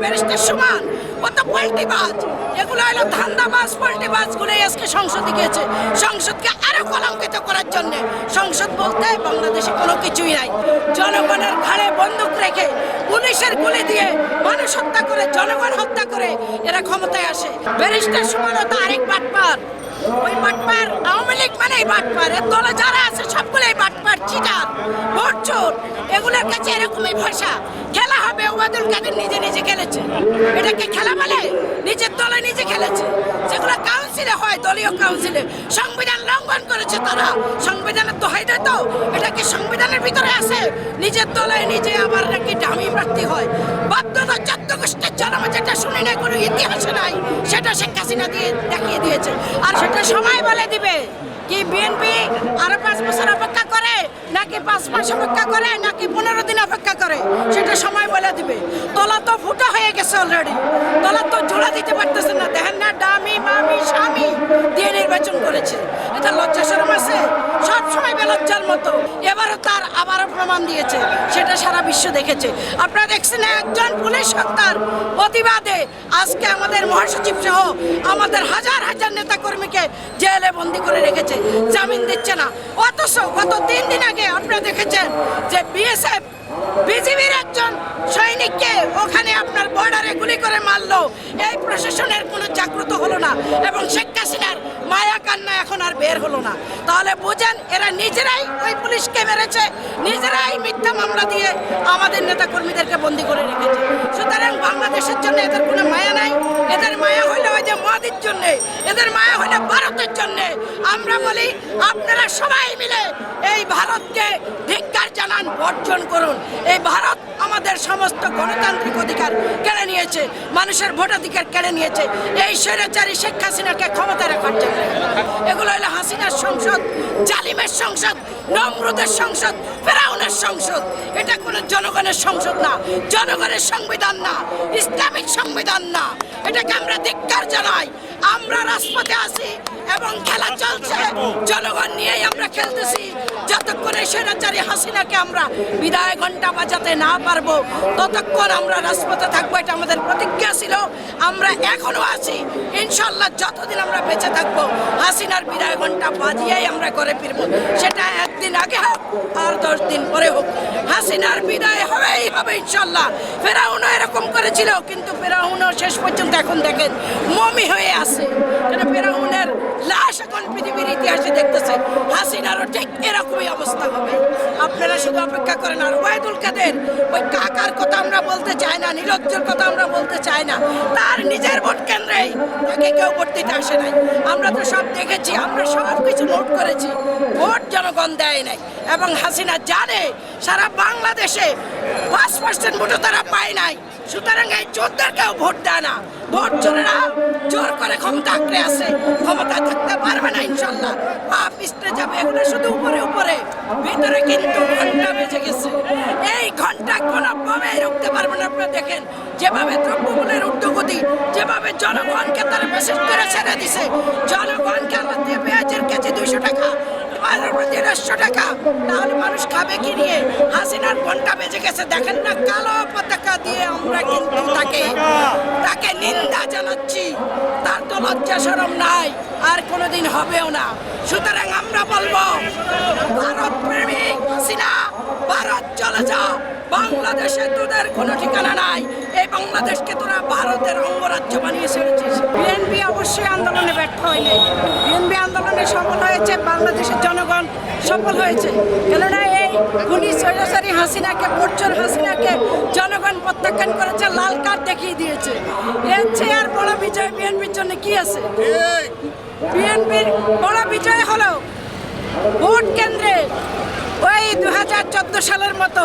Barrister সমান ও তো পল্টিবাজ। এগুলো হলো ধান্দাবাজ পল্টিবাজগুলোই আজকে সংসদে গিয়েছে সংসদকে আরো কলঙ্কিত করার জন্য। সংসদ বলতে বাংলাদেশে কোনো কিছুই নাই। জনগণের ঘাড়ে বন্দুক রেখে পুলিশের গুলি দিয়ে মানুষ হত্যা করে, জনগণ হত্যা করে এরা ক্ষমতায় আসে। ব্যারিস্টার সমান তো আরেক বাটপার। ওই বাটপার আওয়ামী লীগ মানেই বাটপার, এর দলে যারা আছে সবগুলোই বাটপার, চিটার, ভোট চোর। এগুলোর কাছে এরকমই ভাষা। খেলা হবে, ওবায়দুল কাদের নিজে নিজে খেলেছে। এটাকে খেলা বলে? নিজের দলে নিজে খেলেছে। যেগুলো কাউন্সিলে হয়, দলীয় কাউন্সিলে সংবিধান লঙ্ঘন করেছে তারা। সংবিধানের দোহাই দেয় তো, এটা কি সংবিধানের ভিতরে আছে? নিজের দলে নিজে আবার নাকি ডামি প্রার্থী হয়। বাধ্যতা 14 গোষ্ঠীর জন্ম যেটা শুনি না, কোনো ইতিহাসে নাই, সেটা শেখ হাসিনা দিয়ে দেখিয়ে দিয়েছে। আর সেটা সময় বলে দিবে। কি বিএনপি আরো 5 বছর অপেক্ষা করে, নাকি 5 মাস অপেক্ষা করে, নাকি 15 দিন অপেক্ষা করে, সেটা সময় বলে দিবে। তোলা তো ফুটা হয়ে গেছে অলরেডি। তোলা তো জোড়া দিতে পারতেছে না। দেখেন না, ডামি মামি স্বামী দিয়ে নির্বাচন করেছে। এটা লজ্জা শরম আছে? সবসময় বেলজ্জার মতো। এবারও তার আবারও প্রমাণ দিয়েছে, সেটা সারা বিশ্ব দেখেছে। আপনারা দেখছেন একজন পুলিশ হত্যার প্রতিবাদে আজকে আমাদের মহাসচিব সহ আমাদের হাজার হাজার নেতাকর্মীকে জেলে বন্দি করে রেখেছে, জামিন দিচ্ছে না। অথচ গত 3 দিন আগে আপনারা দেখেছেন যে বিএসএফ বিজিবির একজন সৈনিককে ওখানে আপনার বর্ডারে গুলি করে মারলো। এই প্রশাসনের কোনো জাগ্রত হলো না এবং শেখ হাসিনার মায়া কান্না এখন আর বের হলো না। তাহলে বুঝেন, এরা নিজেরাই ওই পুলিশকে মেরেছে, নিজেরাই মিথ্যা মামলা দিয়ে আমাদের নেতা কর্মীদেরকে বন্দী করে রেখেছে। সুতরাং বাংলাদেশের জন্য এদের কোনো মায়া নাই। এদের মায়া হইলে ওই যে মোদির জন্য, এদের মায়া হইলে ভারতের জন্য। আমরা বলি আপনারা সবাই মিলে এই ভারতকে ধিক্কার জানান, বর্জন করুন। এই ভারত আমাদের সমস্ত গণতান্ত্রিক অধিকার কেড়ে নিয়েছে, মানুষের ভোটাধিকার কেড়ে নিয়েছে এই স্বৈরাচারী শেখ হাসিনাকে ক্ষমতা রাখার জন্য। এগুলো হলো হাসিনার সংসদ, জালিমের সংসদ, নমরুদের সংসদ, ফেরাউনের সংসদ। এটা কোনো জনগণের সংসদ না, জনগণের সংবিধান না, ইসলামিক সংবিধান না। এটাকে আমরা ধিক্কার জানাই। আমরা রাজপথে আছি এবং খেলা চলছে, জনগণ নিয়েই আমরা খেলতেছি। যতক্ষণে স্বৈরাচারী হাসিনাকে আমরা বিদায় ঘন্টা বাজাতে না পারবো, ততক্ষণ আমরা রাজপথে থাকবো। এটা আমাদের প্রতিজ্ঞা ছিল, আমরা এখনো আছি। ইনশাল্লাহ যতদিন আমরা বেঁচে থাকবো, হাসিনার বিদায় ঘন্টা বাজিয়েই আমরা করে ফিরবো। সেটা একদিন আগে হোক আর 10 দিন পরে হোক, হাসিনার বিদায় হবেই হবে ইনশাল্লাহ। ফেরাউনও এরকম করেছিল, কিন্তু ফেরাউনও শেষ পর্যন্ত এখন দেখেন মমি হয়ে আছে। কেন? ফেরাউনের লাশ এখন পৃথিবীর ইতিহাসে দেখতেছে। হাসিনারও ঠিক এরকমই অবস্থা হবে। আপনারা শুধু অপেক্ষা করেন। আর ওবায়দুল কাদের ওই কাকার কথা আমরা বলতে চাই না, নিরজ্জের কথা আমরা বলতে চাই না। তার নিজের ভোট কেন্দ্রেই তাকে কেউ ভোট দিতে আসে নাই। আমরা তো সব দেখেছি, আমরা সব কিছু নোট করেছি। ভোট জনগণ দেয় নাই এবং হাসিনা জানে সারা বাংলাদেশে 5% ভোটও তারা পায় নাই। সুতরাং এই চোরদেরকেও ভোট দেয় না। ভোট চোরেরা জোর করে ক্ষমতা আঁকড়ে আছে, ক্ষমতা থাকতে পারবে না ইনশাল্লাহ। পা পিছলে যাবে। এগুলো শুধু উপরে উপরে, ভিতরে কিন্তু ঘন্টা বেজে গেছে। এই ঘন্টা কোনোভাবেই রুখতে পারবে না। আপনারা দেখেন যেভাবে দ্রব্যমূল্যের ঊর্ধ্বগতি, যেভাবে জনগণকে তারা মেসেজ করে ছেড়ে দিছে। জনগণকে আমাদের পেঁয়াজের কেজি 200 টাকা, 150 টাকা, তাহলে মানুষ খাবে কি নিয়ে? হাসিনার ঘন্টা বেজে গেছে। দেখেন না, কালো পতাকা দিয়ে আমরা কিন্তু তাকে নিন্দা জানাচ্ছি। তার তো লজ্জা শরম নাই, আর কোনোদিন হবেও না। সুতরাং আমরা বলবো, ভারত প্রেমিক হাসিনা, ভারত চলে যা। বাংলাদেশে তোদের কোনো ঠিকানা নাই। এই বাংলাদেশকে তোরা ভারতের অঙ্গরাজ্য বানিয়ে ছেড়েছিস। বিএনপি অবশ্যই আন্দোলনে ব্যর্থ হয়নি। বিএনপি আন্দোলনে সফল হয়েছে, বাংলাদেশের জনগণ সফল হয়েছে। কেননা এই খুনি স্বৈরাচারী হাসিনাকে, ভোটচোর হাসিনাকে জনগণ প্রত্যাখ্যান করেছে, লাল কার্ড দেখিয়ে দিয়েছে। এর চেয়ে আর বড় বিজয় বিএনপির জন্য কি আছে? বিএনপির বড় বিজয় হলো ভোট কেন্দ্রে ওই 2014 সালের মতো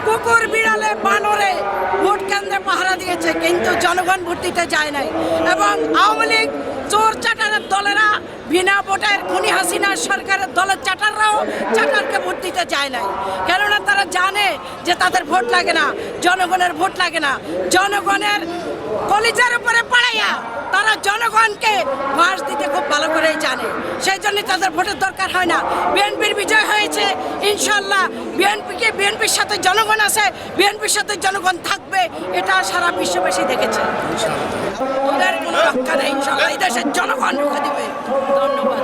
কুকুর বিড়ালে বানরে ভোট কেন্দ্রে পাহারা দিয়েছে, কিন্তু জনগণ ভোট দিতে যায় নাই। এবং আওয়ামী লীগ চোর চাটারের দলেরা বিনা ভোটের খুনি হাসিনার সরকারের দলের চাটাররাও চাটারকে ভোট দিতে চায় নাই, কেননা তারা জানে যে তাদের ভোট লাগে না, জনগণের ভোট লাগে না। জনগণের কলিজার উপরে পাড়াইয়া তারা জনগণকে বাস দিতে খুব ভালো করেই জানে, সেই জন্য তাদের ভোটের দরকার হয় না। বিএনপির বিজয় হয়েছে, ইনশাল্লাহ বিএনপির সাথে জনগণ আছে, বিএনপির সাথে জনগণ থাকবে, এটা সারা বিশ্ববাসী দেখেছে। ওদের কোনো রক্ষা নেই, ইনশাল্লাহ এই দেশের জনগণ রক্ষা দিবে। ধন্যবাদ।